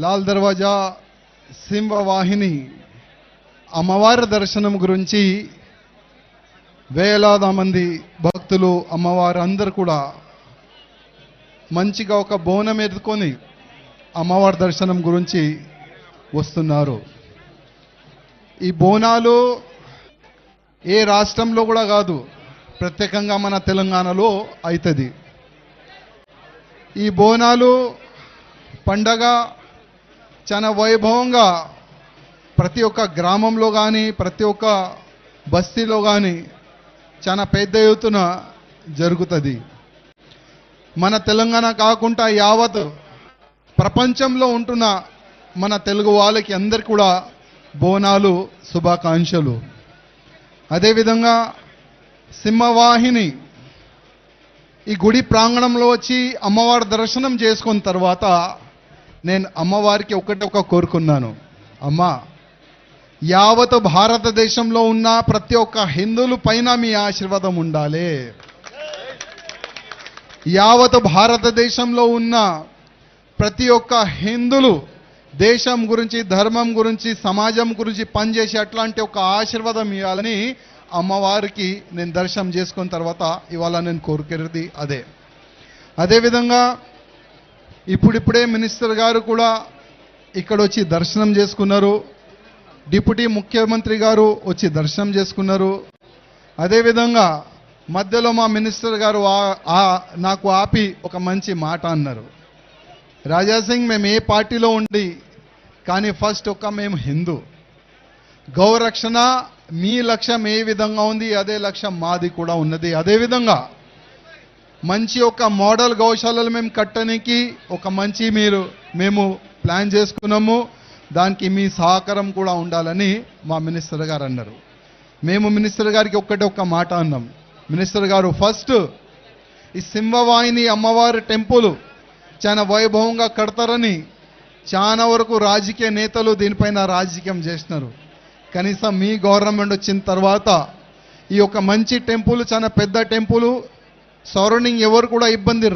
లాల్ దర్వాజా సింహవాహిని అమ్మవారి దర్శనం గురించి వేలాది మంది భక్తులు అమ్మవారు అందరూ కూడా మంచిగా ఒక బోనం ఎత్తుకొని అమ్మవారి దర్శనం గురించి వస్తున్నారు. ఈ బోనాలు ఏ రాష్ట్రంలో కూడా కాదు, ప్రత్యేకంగా మన తెలంగాణలో అవుతుంది. ఈ బోనాలు పండగ చాలా వైభవంగా ప్రతి ఒక్క గ్రామంలో కానీ ప్రతి ఒక్క బస్తీలో కానీ చాలా పెద్ద ఎత్తున జరుగుతుంది. మన తెలంగాణ కాకుండా యావత్ ప్రపంచంలో ఉంటున్న మన తెలుగు వాళ్ళకి అందరికీ కూడా బోనాలు శుభాకాంక్షలు. అదేవిధంగా సింహవాహిని ఈ గుడి ప్రాంగణంలో వచ్చి అమ్మవారి దర్శనం చేసుకున్న తర్వాత నేను అమ్మవారికి ఒకటి కోరుకున్నాను. అమ్మ, యావత్ భారతదేశంలో ఉన్న ప్రతి ఒక్క హిందువుల పైన మీ ఆశీర్వాదం ఉండాలి. యావత్ భారతదేశంలో ఉన్న ప్రతి ఒక్క హిందువులు దేశం గురించి, ధర్మం గురించి, సమాజం గురించి పనిచేసి అట్లాంటి ఒక ఆశీర్వాదం ఇవ్వాలని అమ్మవారికి నేను దర్శనం చేసుకున్న తర్వాత ఇవాళ నేను కోరుకునేది అదే. అదేవిధంగా ఇప్పుడిప్పుడే మినిస్టర్ గారు కూడా ఇక్కడ వచ్చి దర్శనం చేసుకున్నారు. డిప్యూటీ ముఖ్యమంత్రి గారు వచ్చి దర్శనం చేసుకున్నారు. అదేవిధంగా మధ్యలో మా మినిస్టర్ గారు నాకు ఆపి ఒక మంచి మాట అన్నారు. రాజాసింగ్, మేము ఏ పార్టీలో ఉండి కానీ ఫస్ట్ మేము హిందూ గౌరక్షణ మీ లక్ష్యం ఏ విధంగా ఉంది అదే లక్ష్యం మాది కూడా ఉన్నది. అదేవిధంగా మంచి ఒక మోడల్ గౌశాలలు మేము కట్టడానికి ఒక మంచి మేము ప్లాన్ చేసుకున్నాము. దానికి మీ సహకారం కూడా ఉండాలని మా మినిస్టర్ గారు అన్నారు. మేము మినిస్టర్ గారికి ఒక్క మాట అన్నాం. మినిస్టర్ గారు, ఫస్ట్ ఈ సింహవాహిని అమ్మవారి టెంపుల్ చాలా వైభవంగా కడతారని చాలా వరకు రాజకీయ నేతలు దీనిపైన రాజకీయం చేస్తున్నారు. కనీసం మీ గవర్నమెంట్ వచ్చిన తర్వాత ఈ యొక్క మంచి టెంపుల్, చాలా పెద్ద టెంపుల్, సరౌండింగ్ ఎవరు కూడా ఇబ్బంది